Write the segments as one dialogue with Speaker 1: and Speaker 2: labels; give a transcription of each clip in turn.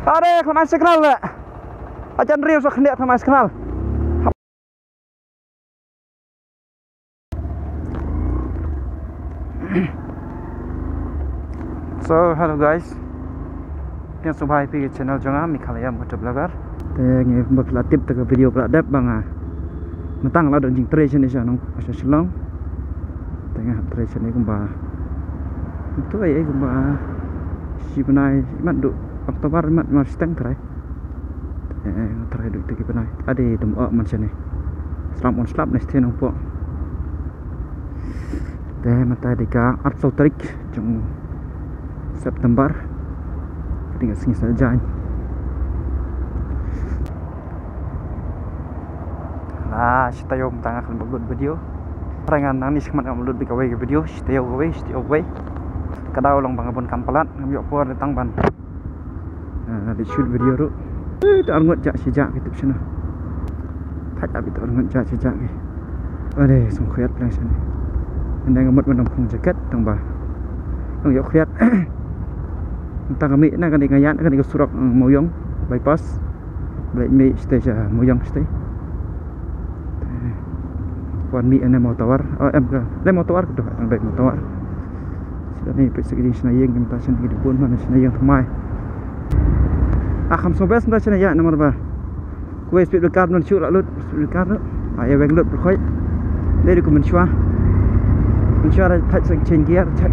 Speaker 1: Ada kemas kenal nggak? Ajan Rio sok hendak kemas kenal. So hello guys, yang subhai pergi channel jangan Mikhalia Motor Blogger. Tengah berkelat tip tengah video kelat dap bang mentang lah dan jing tradition ni nong asal Shillong. Tengah tradition ni kumba. Itu ay kumba si benai mat duk Oktober mat steng terai. Terai duk tegi benai. Ade dem macam ni. Selam on slap ni steng nong po. Teh mata deka 8 tarik jung September tinggal sini saja. Nah, kita yom tengah akan buat video. Perangan nangis kemana mulut bikawai video. Kita away. Kada ulang bangabon kampalat ngambil puar datang ban. Di shoot video tu. Itu angut jak sejak gitu sana. Tak itu angut jak sejak ni. Ada sungkhiat pelang sana. Anda ngamut menampung jaket tambah. Nang yok khiat. Tang kami nak kan ngayat kan surak Moyong bypass Black Mi stage Moyong stay. Wan mi ana motor em ke le motor tu ang baik motor. Sudah ni persegi senayang kita sen di pun mana senayang thamai. Akham sobes nda senayang nomor ba. Kue speed car non shoot lut speed car ai weng lut khoi. Đây được mình xóa. Mình xóa ra thay sang trên gear thay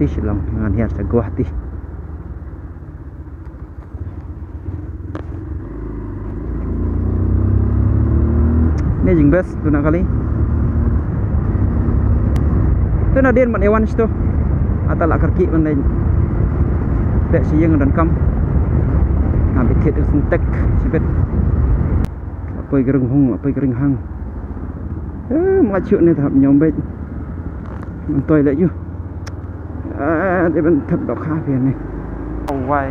Speaker 1: Shillong dengan hiar sa Guwahati. Ni jing best tu nak kali. Tu na din man ewan sto. Atala karki man lain. Dek siyang dan kam. Ngambil ket sentek sibet. Apa gereng hong, apa gereng hang. Maju ni tahap nyombet. Mentoi lek you. Dia ben thật đọc khá phiền này. Quay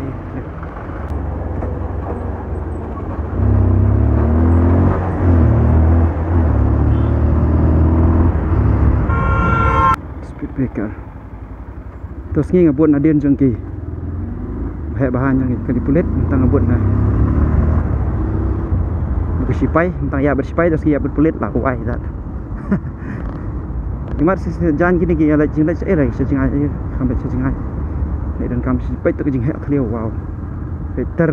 Speaker 1: speed breaker. Terus ni ngabut na din jengki. Bahaya bahan jengki kali pulit tentang ngabut na. Bersipay tentang ya bersipay terus ya berpulit lah kuai dah. Imar jangan gini gini lagi jing lagi sejing aja sampai sejing aja. Ni dan kami sipai tu kejing hek keliau wow. Better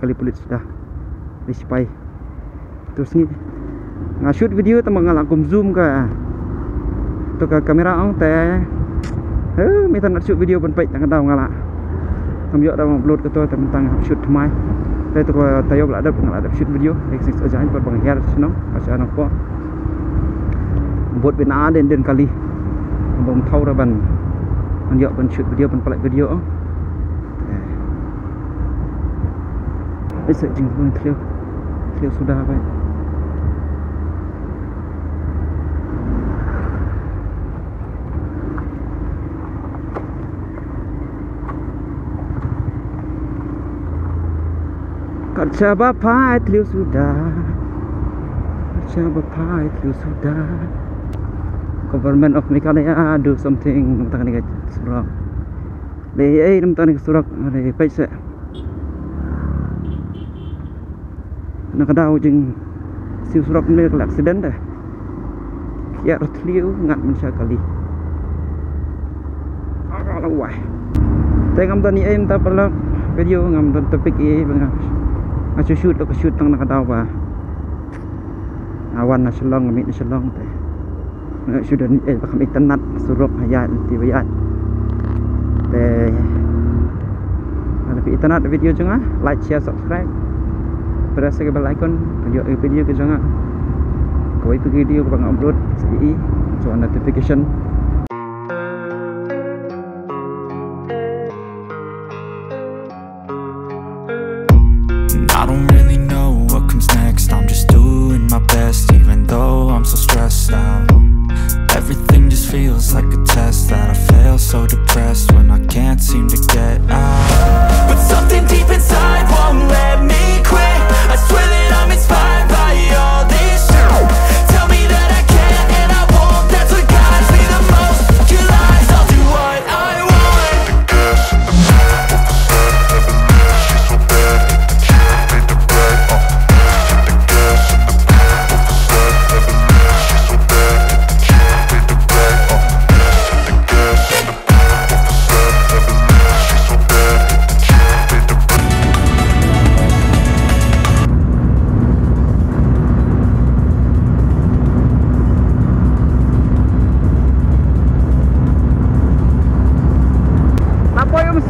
Speaker 1: kali pulit sudah disipai. Terus ni ngashoot video tambah ngalakum zoom ke. Tu ke kamera ang teh. Minta nak shoot video pun baik tak tahu ngalak. Kami juga dah upload ke tu tentang shoot mai. Dari tu ke tayo belada pengalak shoot video. Exist aja buat banghiar senang. Macam anak po. Buat bina den kali bom thau ra ban an yok ban shoot video ban pelak video bisa jing pun clear sudah baik kaca bapak clear sudah Government of Meghalaya do something tentang ni surak. Le tentang ni surak ada paisa. Nak ada ujung si surak ni ke accident dah. Ya terliu ngat manusia kali. Agak wah. Tengam tani tak perlu video ngam topik bang. Acu shoot ke shoot tang nak ada apa. Awan nasyalong ngamit nasyalong teh. Sudah pakam internet suruh hayat nanti bayat. Teh. Ada internet video jangan like share subscribe. Press ke bell icon tunjuk video ke jangan. Kau itu video ke bang upload sekali. So notification. I don't really know what comes next. I'm just doing my best, even though I'm so stressed.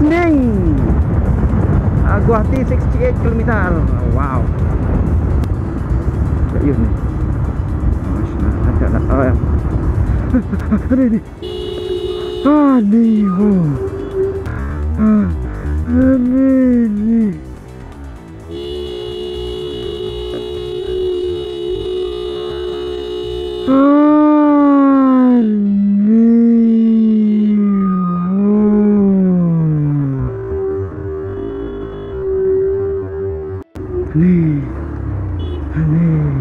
Speaker 1: Ning Guwahati 68 km. Wow. Yun nih. Ada ya. Ini. Aduh.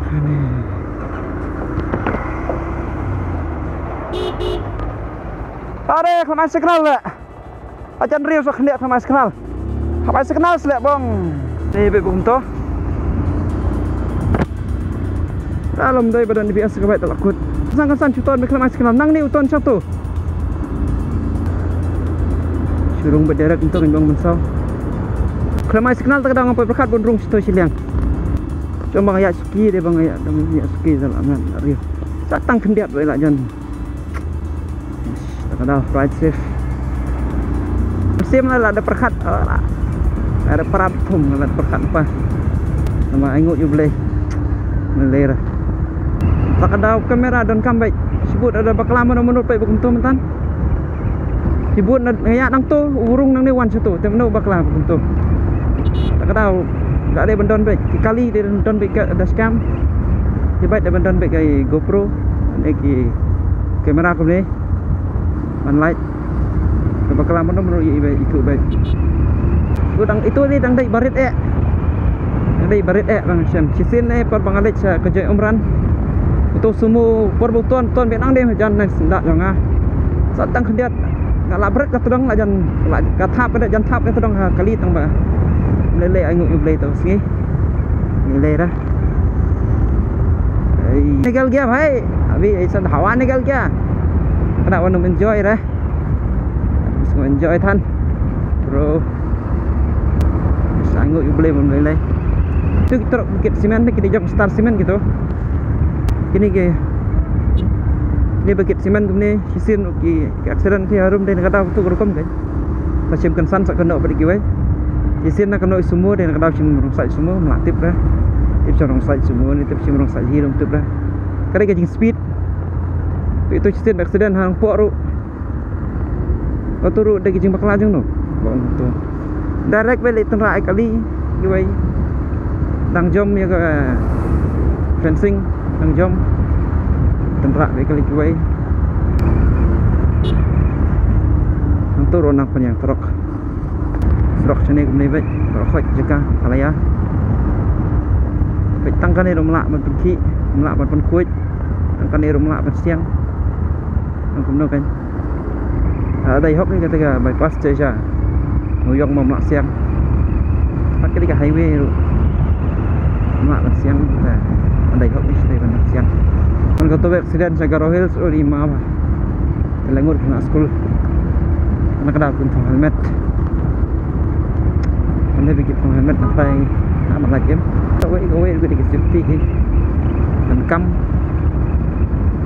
Speaker 1: Ini. Are, không ai signal nè. Ở chân riêu sao khné không ai signal. Không ai signal sele bong. Ni be bung to. Dalam dai badan biasa kabai telakut. Sang-sang cuton be không ai signal nang ni uton satu. Surung berderek untuk bang mensau. Kalau ai signal tak ada ngapai berkat bon rung situ siliang. Cuma ayat suki dia bang ayat suki dalam riu. Datang kendiat bae lah jan. Ada ride safe. Musim lah ada perkat, ada perapum, ada perkat apa? Nama ingut you boleh melera. Tak ada kamera dan kambai. Sebut ada baklama menurut baik bukum tu mentan. Sebut ngayak nang tu, urung nang ni wan satu. Temno baklama bukum tu. Tak ada, tak ada bendon baik. Kali dia bendon baik ada scam. Dia baik dia bendon baik kayak GoPro, ni kamera aku ni. Light bakal lama menurut itu baik. Udang itu ni dang dai barit dai barit bang Syam sisin per bangalit sa kerja umran itu semua perbutuan ton benang deh jan sendak jangan satang kendiat ngala berat ka tudang la jan ka thap ka jan thap ka tudang kali tang ba lele angu iblay to sige lele dah निकल गया भाई अभी ऐसा हवा निकल गया. Nak want to enjoy dah. Semua enjoy tan. Bro. Sanggup you boleh memulai. Tu kita bukit simen ni kita jump star simen gitu. Kini ke. Ni bukit simen ni hisin ki accident thi harum den kata tu rokom kan. Macam kensan sak kena pergi wei. Hisin nak kena semua den kata sim rongsai semua melatip dah. Tip rongsai semua ni tip sim rongsai hirum tu dah. Kare ke speed. Itu cerita accident hang puak ru. Kau turut dah kijing bakal ajeng tu. Bang tu. Direct balik tenrak kali giwai. Dang jom ya ke fencing dang jom. Tenrak balik kali giwai. Hang turun nak penyang truk. Truk sini kemni baik. Truk jaga kalaya. Baik tangkan ni rumlak ban penki, rumlak ban penkuit. Tangkan ni rumlak ban siang. Không đâu kan. Ở đây hốc cái bypass chơi ra. Người dân mong lạ xem. Bắt cái highway rồi. Lạ bằng xem là ở đây hốc cái bằng xem. Còn có tôi accident sa Garo Hills or Ima ba. Telangur kena school. Nakada pun thong helmet. Anda bikin thong helmet sampai amat lagi. Kau gue dikit safety ni. Dan kam.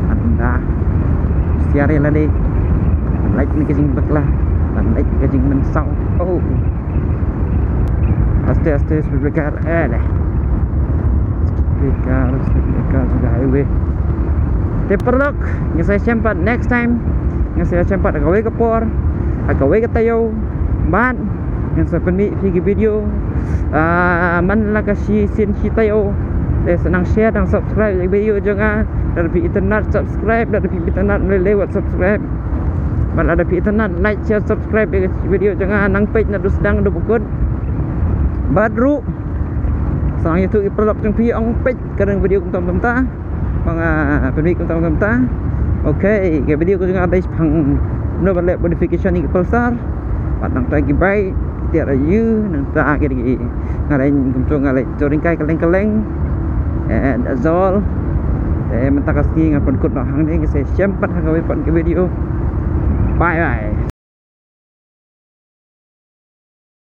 Speaker 1: Anda siari lah deh. Light ni kejing baklah. Dan light kejing mensau. Oh. Aste speed breaker dah. Speed breaker sudah highway. Teperlok, yang saya sempat next time. Yang saya sempat agak ke por, agak ke tayo, ban. Yang saya pergi video. Man lah kasih sin si tayo. Senang share dan subscribe video jangan. Dari internet subscribe, dari internet lewat subscribe. Man ada internet like share subscribe video jangan nang page nak sedang ada bukun. Badru. Sang itu perlok jeng pi ong page kadang video kum tom ta. Bang pergi kum tom ta. Okey, ke video ko jangan ada pang no balik modification ni pulsar. Patang tagi baik tiada you nang ta ke di ngalain kum ngalai joringkai kaleng-kaleng. And that's all. Mentah kasih ngapain kut nak hang ni saya sempat hang ke video. Bye bye.